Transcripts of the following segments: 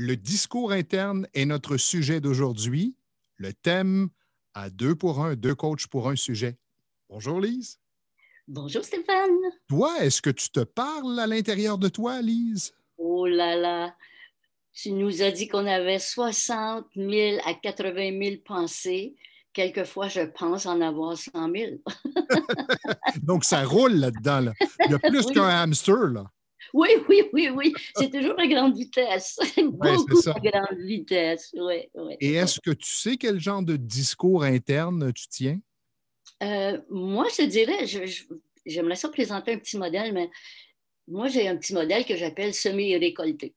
Le discours interne est notre sujet d'aujourd'hui. Le thème à deux pour un, deux coachs pour un sujet. Bonjour Lise. Bonjour Stéphane. Toi, est-ce que tu te parles à l'intérieur de toi, Lise? Oh là là, tu nous as dit qu'on avait 60 000 à 80 000 pensées. Quelquefois, je pense en avoir 100 000. Donc, ça roule là-dedans. Là. Il y a plus qu'un Oui, hamster, là. oui, oui, oui, oui. C'est toujours à grande vitesse. Oui, c'est Beaucoup ça. à grande vitesse. Oui, oui, Et oui. est-ce que tu sais quel genre de discours interne tu tiens? Moi, je te dirais, j'aimerais ça présenter un petit modèle, mais moi, j'ai un petit modèle que j'appelle semer et récolter.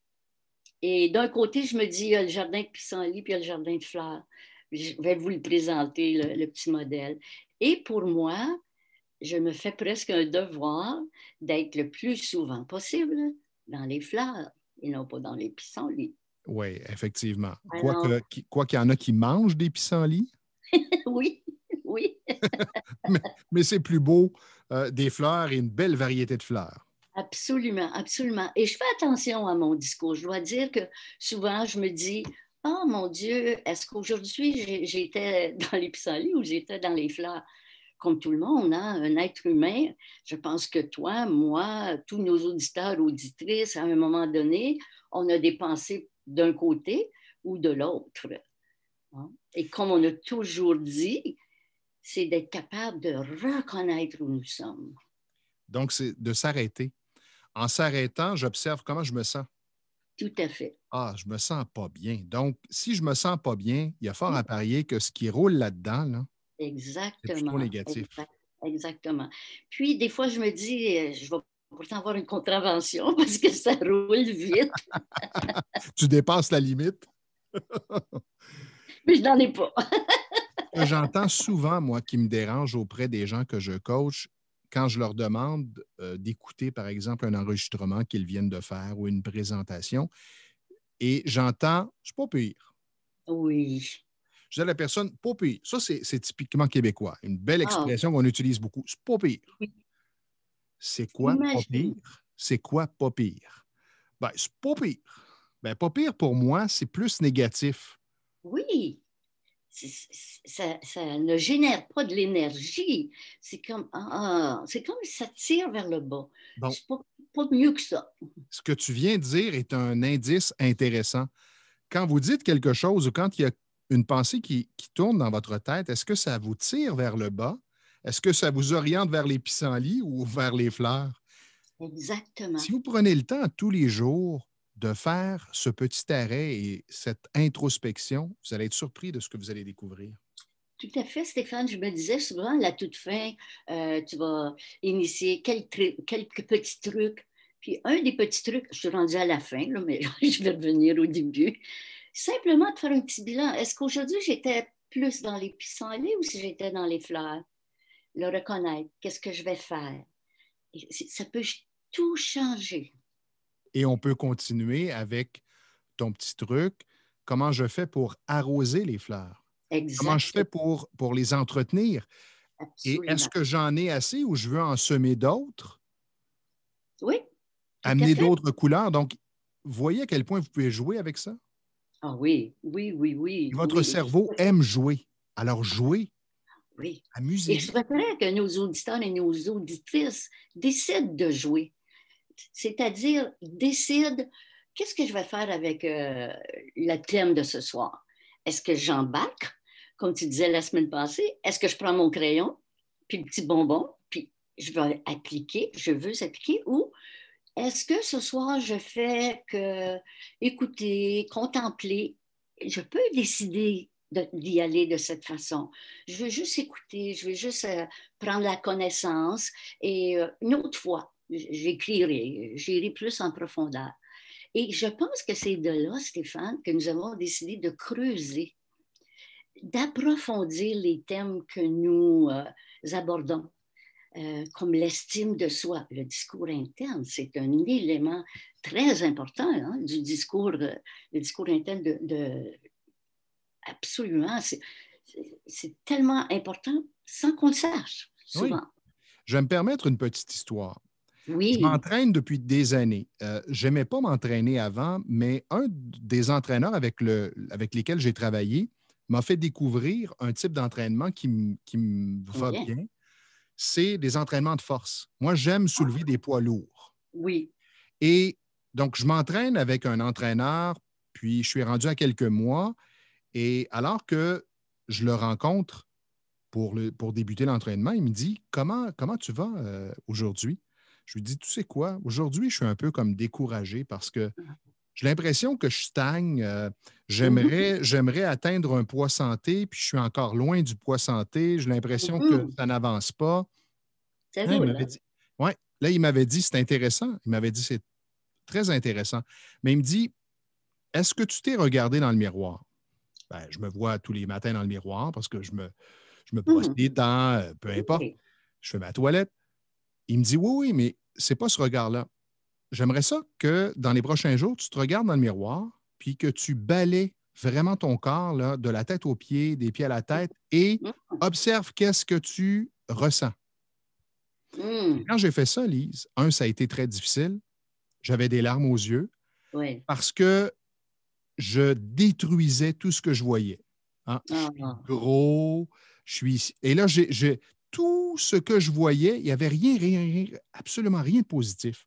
Et d'un côté, je me dis, il y a le jardin de pissenlit, puis il y a le jardin de fleurs. Je vais vous le présenter, le petit modèle. Et pour moi, je me fais presque un devoir d'être le plus souvent possible dans les fleurs et non pas dans les pissenlits. Oui, effectivement. Alors, Quoi qu'il y en a qui mangent des pissenlits, oui, oui, mais, mais c'est plus beau des fleurs et une belle variété de fleurs. absolument, absolument. Et je fais attention à mon discours. Je dois dire que souvent, je me dis, oh mon Dieu, est-ce qu'aujourd'hui j'étais dans les pissenlits ou j'étais dans les fleurs? Comme tout le monde, hein, un être humain, je pense que toi, moi, tous nos auditeurs, auditrices, à un moment donné, on a des pensées d'un côté ou de l'autre. Hein. Et comme on a toujours dit, c'est d'être capable de reconnaître où nous sommes. Donc, c'est de s'arrêter. En s'arrêtant, j'observe comment je me sens. Tout à fait. Ah, je me sens pas bien. Donc, si je me sens pas bien, il y a fort à parier que ce qui roule là-dedans, là, c'est plutôt Exactement. négatif. Exactement. Puis, des fois, je me dis, je vais pourtant avoir une contravention parce que ça roule vite, Tu dépasses la limite. mais je n'en ai pas. Ce que j'entends souvent, moi, qui me dérange auprès des gens que je coach, quand je leur demande d'écouter, par exemple, un enregistrement qu'ils viennent de faire ou une présentation, et j'entends, c'est pas pire. Oui. Je dis à la personne, pas pire. Ça, c'est typiquement québécois. Une belle Ah, expression qu'on utilise beaucoup. C'est pas pire. oui. C'est quoi pas Imagine. pire? C'est quoi pas pire? Ben, c'est pas pire. Ben, pas pire pour moi, c'est plus négatif. Oui, ça ne génère pas de l'énergie. C'est comme si ça tire vers le bas. Donc, C'est pas mieux que ça. ce que tu viens de dire est un indice intéressant. Quand vous dites quelque chose ou quand il y a une pensée qui tourne dans votre tête, est-ce que ça vous tire vers le bas? Est-ce que ça vous oriente vers les pissenlits ou vers les fleurs? Exactement. Si vous prenez le temps tous les jours de faire ce petit arrêt et cette introspection, vous allez être surpris de ce que vous allez découvrir. Tout à fait, Stéphane. Je me disais souvent, à la toute fin, tu vas initier quelques petits trucs. Puis un des petits trucs, je suis rendue à la fin, là, mais je vais revenir au début. Simplement de faire un petit bilan. Est-ce qu'aujourd'hui, j'étais plus dans les pissenlits ou si j'étais dans les fleurs? Le reconnaître. Qu'est-ce que je vais faire? Ça peut tout changer. Et on peut continuer avec ton petit truc. Comment je fais pour arroser les fleurs? Comment je fais Exactement. pour les entretenir? Et est-ce Absolument. que j'en ai assez ou je veux en semer d'autres, Oui, tout à amener fait. d'autres couleurs? Donc, voyez à quel point vous pouvez jouer avec ça. Ah oui, oui, oui, Et oui, votre oui, cerveau aime jouer. Alors, jouez, oui. Et je amusez-vous. souhaiterais que nos auditeurs et nos auditrices décident de jouer. C'est-à-dire, décident qu'est-ce que je vais faire avec le thème de ce soir. Est-ce que j'embarque, comme tu disais la semaine passée? Est-ce que je prends mon crayon, puis le petit bonbon, puis je vais appliquer, je veux s'appliquer, ou est-ce que ce soir, je fais que écouter, contempler, je peux décider d'y aller de cette façon. Je veux juste écouter, je veux juste prendre la connaissance et une autre fois, j'écrirai, j'irai plus en profondeur. Et je pense que c'est de là, Stéphane, que nous avons décidé de creuser, d'approfondir les thèmes que nous abordons comme l'estime de soi. Le discours interne, c'est un élément très important hein, du discours, le discours interne absolument, c'est tellement important sans qu'on le sache Oui. souvent. Je vais me permettre une petite histoire. Je Oui. m'entraîne depuis des années. Je n'aimais pas m'entraîner avant, mais un des entraîneurs avec lesquels j'ai travaillé m'a fait découvrir un type d'entraînement qui me va Bien. bien. C'est des entraînements de force. Moi, j'aime soulever des poids lourds. Oui. Et donc, je m'entraîne avec un entraîneur, puis je suis rendu à quelques mois. Et alors que je le rencontre pour débuter l'entraînement, il me dit comment tu vas aujourd'hui? Je lui dis, tu sais quoi, aujourd'hui, je suis un peu comme découragé parce que j'ai l'impression que je stagne. Mhm. J'aimerais atteindre un poids santé, puis je suis encore loin du poids santé. J'ai l'impression que Mhm. ça n'avance pas. Ça Là, il roule, m'avait hein? dit, ouais, là, il m'avait dit, c'est intéressant. Il m'avait dit, c'est très intéressant. Mais il me dit, est-ce que tu t'es regardé dans le miroir? Ben, je me vois tous les matins dans le miroir parce que je me brosse Mhm. les dents, peu importe. Oui. Je fais ma toilette. Il me dit, oui, oui, mais c'est pas ce regard-là. J'aimerais ça que dans les prochains jours, tu te regardes dans le miroir, puis que tu balaies vraiment ton corps là, de la tête aux pieds, des pieds à la tête, et Mhm. observe qu'est-ce que tu ressens. Et Mhm. quand j'ai fait ça, Lise, ça a été très difficile. J'avais des larmes aux yeux Oui. parce que je détruisais tout ce que je voyais. Hein, je suis Ah. gros, je suis. Et là, tout ce que je voyais, il n'y avait absolument rien de positif.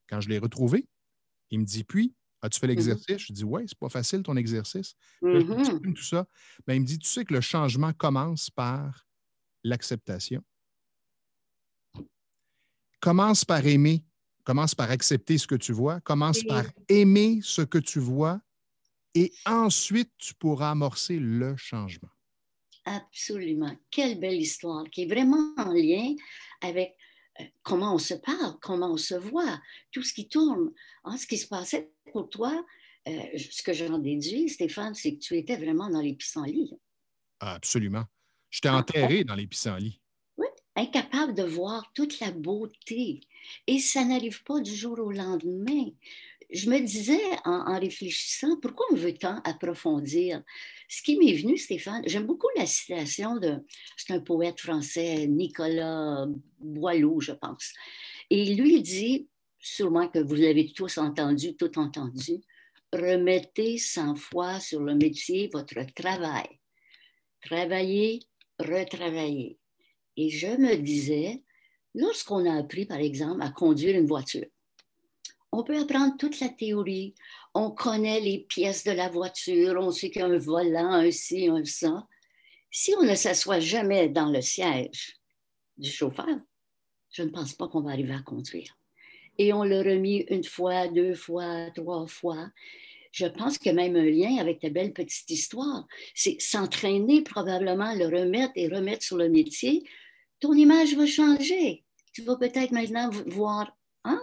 Quand je l'ai retrouvé, il me dit, puis, as-tu fait Mhm. l'exercice? Je dis, oui, c'est pas facile ton exercice. Là, je lui Mhm. explique tout ça. Ben, il me dit, tu sais que le changement commence par l'acceptation. Commence par aimer, commence par accepter ce que tu vois, commence par Oui. aimer ce que tu vois, et ensuite, tu pourras amorcer le changement. Absolument. Quelle belle histoire qui est vraiment en lien avec comment on se parle, comment on se voit, tout ce qui tourne. Hein, ce qui se passait pour toi, ce que j'en déduis, Stéphane, c'est que tu étais vraiment dans les pissenlits. Absolument. J'étais Hein? enterré dans les pissenlits. Oui, incapable de voir toute la beauté. Et ça n'arrive pas du jour au lendemain. Je me disais en réfléchissant, pourquoi on veut tant approfondir? Ce qui m'est venu, Stéphane, j'aime beaucoup la citation c'est un poète français, Nicolas Boileau, je pense. Et lui dit, sûrement que vous l'avez tous entendu, tout entendu, remettez 100 fois sur le métier votre travail. Travaillez, retravaillez. Et je me disais, lorsqu'on a appris, par exemple, à conduire une voiture, on peut apprendre toute la théorie, on connaît les pièces de la voiture, on sait qu'il y a un volant, un ci, un ça. Si on ne s'assoit jamais dans le siège du chauffeur, je ne pense pas qu'on va arriver à conduire. Et on l'a remis une fois, deux fois, trois fois. Je pense qu'il y a même un lien avec ta belle petite histoire. C'est s'entraîner probablement, le remettre et remettre sur le métier. Ton image va changer. Tu vas peut-être maintenant voir, hein?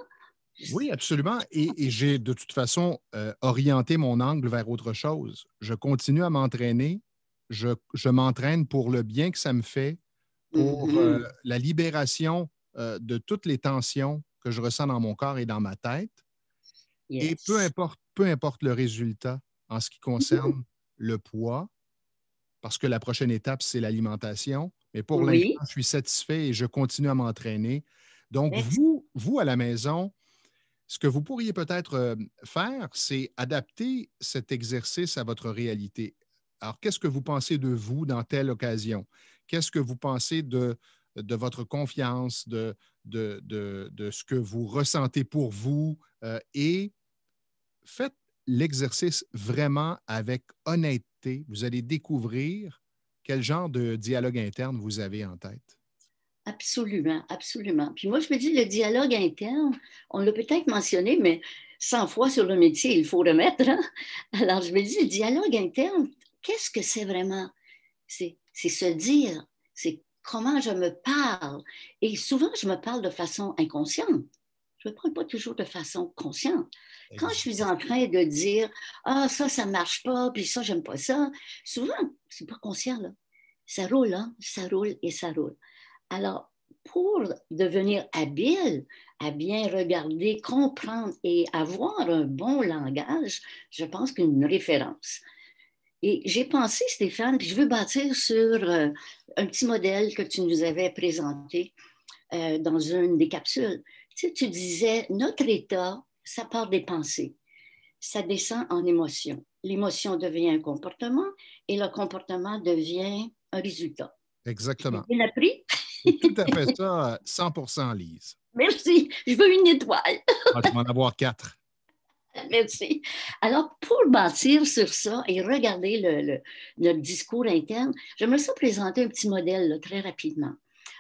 Oui, absolument. Et j'ai de toute façon orienté mon angle vers autre chose. Je continue à m'entraîner. Je m'entraîne pour le bien que ça me fait, pour Mhm. la libération de toutes les tensions que je ressens dans mon corps et dans ma tête. Et Yes. peu importe le résultat en ce qui Mhm. concerne le poids, parce que la prochaine étape, c'est l'alimentation. Mais pour l'instant, Oui. je suis satisfait et je continue à m'entraîner. Donc, Ex- vous à la maison, ce que vous pourriez peut-être faire, c'est adapter cet exercice à votre réalité. Alors, qu'est-ce que vous pensez de vous dans telle occasion? Qu'est-ce que vous pensez de votre confiance, de ce que vous ressentez pour vous? Et faites l'exercice vraiment avec honnêteté. Vous allez découvrir quel genre de dialogue interne vous avez en tête. Absolument, absolument. Puis moi, je me dis, le dialogue interne, on l'a peut-être mentionné, mais 100 fois sur le métier, il faut remettre, hein? Alors, je me dis, le dialogue interne, qu'est-ce que c'est vraiment? C'est se dire, c'est comment je me parle. Et souvent, je me parle de façon inconsciente. Je ne me parle pas toujours de façon consciente. Quand je suis en train de dire, ah, ça ne marche pas, puis ça, j'aime pas ça, souvent, c'est pas conscient, là. Ça roule, hein? Ça roule et ça roule. Alors, pour devenir habile à bien regarder, comprendre et avoir un bon langage, je pense qu'une référence. Et j'ai pensé, Stéphane, puis je veux bâtir sur un petit modèle que tu nous avais présenté dans une des capsules. Tu Tu sais, tu disais, notre état, ça part des pensées. Ça descend en émotion. L'émotion devient un comportement et le comportement devient un résultat. J'ai Exactement. bien appris? C'est tout à fait ça, 100% Lise. Merci. Je veux une étoile. Ah, tu vas en avoir 4. Merci. Alors, pour bâtir sur ça et regarder notre discours interne, j'aimerais ça présenter un petit modèle là, très rapidement.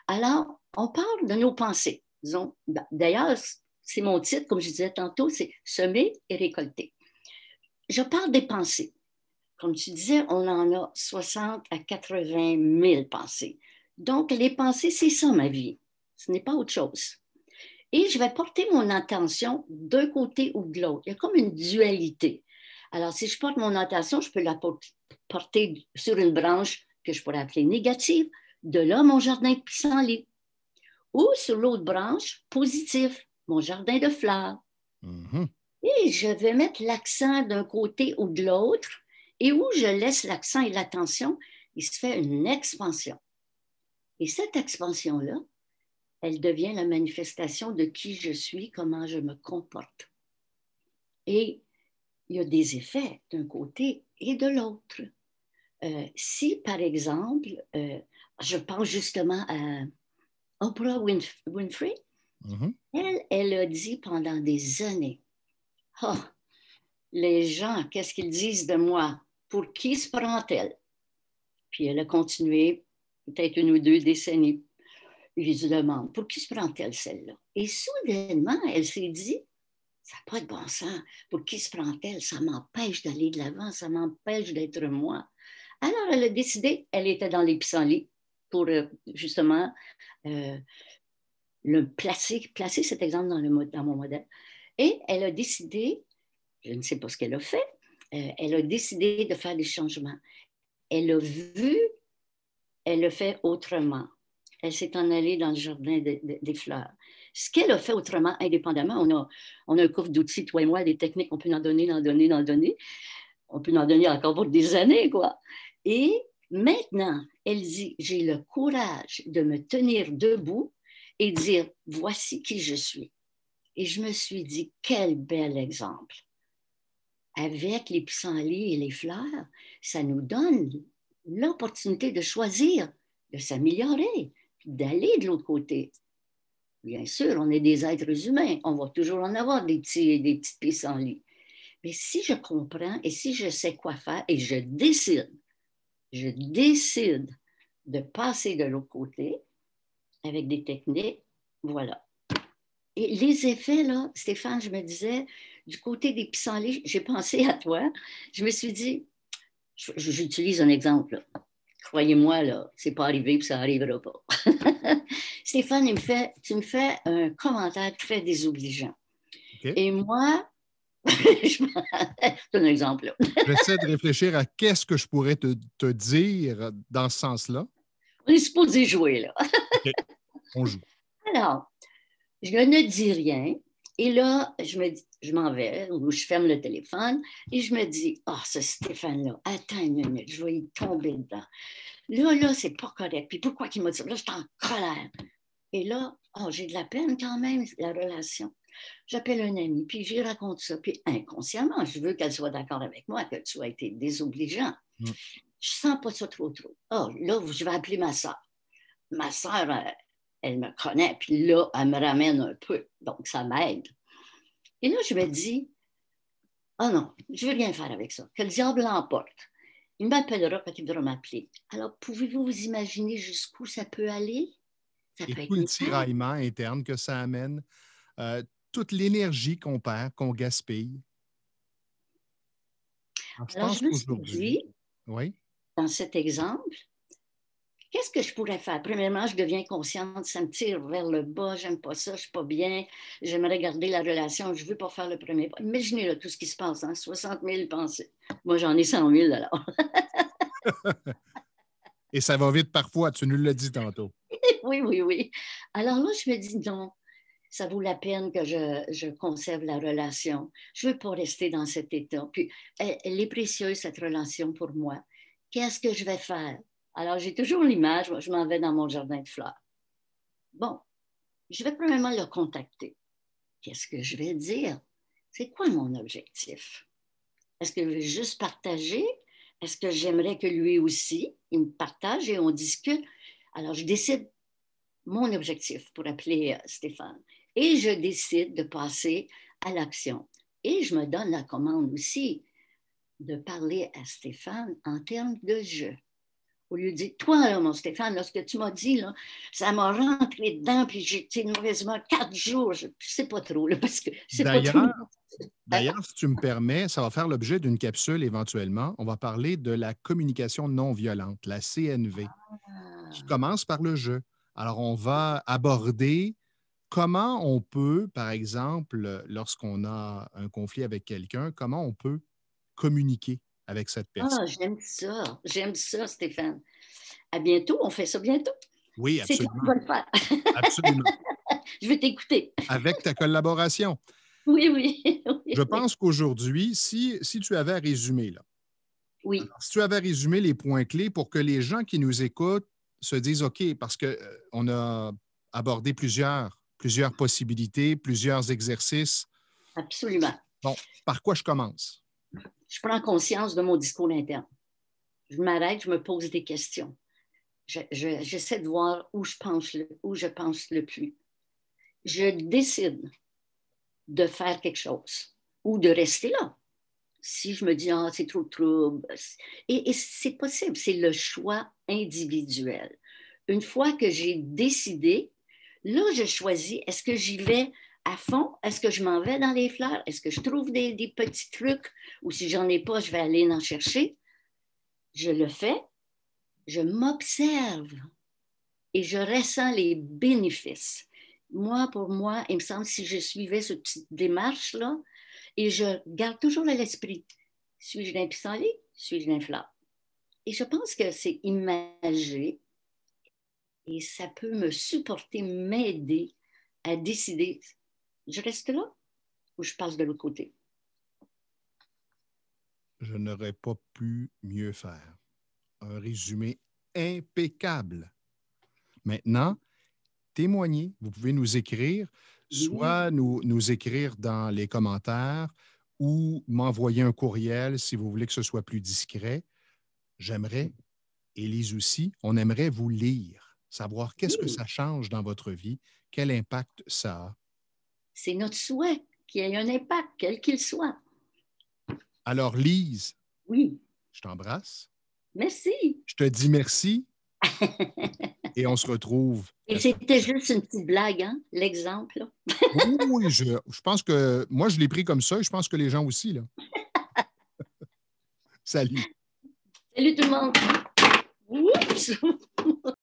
Alors, on parle de nos pensées. Disons, d'ailleurs, c'est mon titre, comme je disais tantôt, c'est semer et récolter. Je parle des pensées. Comme tu disais, on en a 60 à 80 000 pensées. Donc, les pensées, c'est ça ma vie. Ce n'est pas autre chose. Et je vais porter mon attention d'un côté ou de l'autre. Il y a comme une dualité. Alors, si je porte mon attention, je peux la porter sur une branche que je pourrais appeler négative. De là, mon jardin de pissenlit. Ou sur l'autre branche, positif, mon jardin de fleurs. Mhm. Et je vais mettre l'accent d'un côté ou de l'autre. Et où je laisse l'accent et l'attention, il se fait une expansion. Et cette expansion-là, elle devient la manifestation de qui je suis, comment je me comporte. Et il y a des effets d'un côté et de l'autre. Si, par exemple, je pense justement à Oprah Winfrey, Mhm. elle a dit pendant des années, oh, les gens, qu'est-ce qu'ils disent de moi? Pour qui se prend-elle? Puis elle a continué peut-être 1 ou 2 décennies. Ils se demandent, pour qui se prend-elle celle-là? Et soudainement, elle s'est dit, ça n'a pas de bon sens. Pour qui se prend-elle? Ça m'empêche d'aller de l'avant, ça m'empêche d'être moi. Alors, elle a décidé, elle était dans les pissenlits pour justement euh, placer cet exemple dans mon modèle. Et elle a décidé, je ne sais pas ce qu'elle a fait, elle a décidé de faire des changements. Elle a vu, elle a fait autrement. Elle s'est en allée dans le jardin des fleurs. Ce qu'elle a fait autrement, indépendamment, on a un coffre d'outils, toi et moi, des techniques, on peut en donner, en donner, en donner. On peut en donner encore pour des années, quoi. Et maintenant, elle dit, j'ai le courage de me tenir debout et dire, voici qui je suis. Et je me suis dit, quel bel exemple. Avec les pissenlits et les fleurs, ça nous donne l'opportunité de choisir, de s'améliorer, d'aller de l'autre côté. Bien sûr, on est des êtres humains, on va toujours en avoir des petites pissenlits. Mais si je comprends et si je sais quoi faire et je décide de passer de l'autre côté avec des techniques, voilà. Et les effets, là, Stéphane, je me disais, du côté des pissenlits, j'ai pensé à toi. Je me suis dit, j'utilise un exemple, là. Croyez-moi, là, c'est pas arrivé et ça n'arrivera pas. Stéphane, tu me fais un commentaire très désobligeant. OK. Et moi, c'est un exemple, là. J'essaie de réfléchir à qu'est-ce que je pourrais te dire dans ce sens-là. On est supposé jouer, là. OK. On joue. Alors, je ne dis rien. Et là, je m'en vais, ou je ferme le téléphone, et je me dis, oh, ce Stéphane-là, attends une minute, je vais y tomber dedans. Là, c'est pas correct. Puis pourquoi qu'il m'a dit ça? Là, je suis en colère. Et là, oh, j'ai de la peine quand même, la relation. J'appelle un ami, puis j'y raconte ça. Puis inconsciemment, je veux qu'elle soit d'accord avec moi, que tu as été désobligeant. Mm. Je sens pas ça trop. Oh, là, je vais appeler ma soeur. Ma soeur, elle me connaît, puis là, elle me ramène un peu. Donc, ça m'aide. Et là, je me dis, oh non, je ne veux rien faire avec ça. Que le diable l'emporte. Il m'appellera quand il voudra m'appeler. Alors, pouvez-vous vous imaginer jusqu'où ça peut aller? Ça Et peut tout être le néfaste. tiraillement interne que ça amène, toute l'énergie qu'on perd, qu'on gaspille. Alors, je Alors, pense je me suis qu'aujourd'hui, dit, oui, dans cet exemple, qu'est-ce que je pourrais faire? Premièrement, je deviens consciente, ça me tire vers le bas, j'aime pas ça, je suis pas bien, j'aimerais garder la relation, je veux pas faire le premier pas. Imaginez là, tout ce qui se passe, hein? 60 000 pensées. Moi, j'en ai 100 000 alors. et ça va vite parfois, tu nous l'as dit tantôt. Oui, oui, oui. Alors là, je me dis non, ça vaut la peine que je conserve la relation. Je veux pas rester dans cet état. Puis, elle est précieuse, cette relation pour moi. Qu'est-ce que je vais faire? Alors, j'ai toujours l'image, je m'en vais dans mon jardin de fleurs. Bon, je vais premièrement le contacter. qu'est-ce que je vais dire? C'est quoi mon objectif? Est-ce que je vais juste partager? Est-ce que j'aimerais que lui aussi, il me partage et on discute? Alors, je décide mon objectif pour appeler Stéphane. Et je décide de passer à l'action. Et je me donne la commande aussi de parler à Stéphane en termes de jeu. Au lieu de dire, toi, là, mon Stéphane, là, ce que tu m'as dit, là, ça m'a rentré dedans, puis j'ai été quasiment 4 jours. Je ne sais pas trop, là, parce que c'est pas trop. D'ailleurs, si tu me permets, ça va faire l'objet d'une capsule éventuellement. On va parler de la communication non violente, la CNV, qui commence par le jeu. Alors, on va aborder comment on peut, par exemple, lorsqu'on a un conflit avec quelqu'un, comment on peut communiquer avec cette personne. Ah, j'aime ça, Stéphane. À bientôt, on fait ça bientôt. Oui, C'est toi qui absolument. vas le faire. Absolument. Je vais t'écouter. Avec ta collaboration. Oui, oui, oui, Je oui. pense qu'aujourd'hui, si tu avais à résumer, là, Oui, alors, si tu avais à résumer les points clés pour que les gens qui nous écoutent se disent OK, parce qu'on a abordé plusieurs possibilités, plusieurs exercices. absolument. Bon, par quoi je commence? Je prends conscience de mon discours interne. Je m'arrête, je me pose des questions. J'essaie de voir où je pense le plus. Je décide de faire quelque chose ou de rester là. Si je me dis, ah, c'est trop de trouble. Et c'est possible, c'est le choix individuel. Une fois que j'ai décidé, là, je choisis, est-ce que j'y vais à fond? Est-ce que je m'en vais dans les fleurs? Est-ce que je trouve des petits trucs? Ou si j'en ai pas, je vais aller en chercher? Je le fais, je m'observe et je ressens les bénéfices. Moi, pour moi, il me semble si je suivais cette petite démarche-là, et je garde toujours à l'esprit, suis-je d'un pissenlit, suis-je d'un fleur? Et je pense que c'est imagé et ça peut me supporter, m'aider à décider, je reste là ou je passe de l'autre côté. Je n'aurais pas pu mieux faire. Un résumé impeccable. Maintenant, témoignez. Vous pouvez nous écrire, Oui, soit nous écrire dans les commentaires ou m'envoyer un courriel si vous voulez que ce soit plus discret. J'aimerais, Élise aussi, on aimerait vous lire, savoir qu'est-ce que oui. ça change dans votre vie, quel impact ça a. C'est notre souhait qu'il y ait un impact, quel qu'il soit. Alors, Lise, Oui, je t'embrasse, merci. je te dis merci et on se retrouve Et la semaine c'était prochaine. juste une petite blague, hein, l'exemple. Oui, oui, je pense que moi, je l'ai pris comme ça et je pense que les gens aussi, là. Salut. Salut tout le monde. Oups!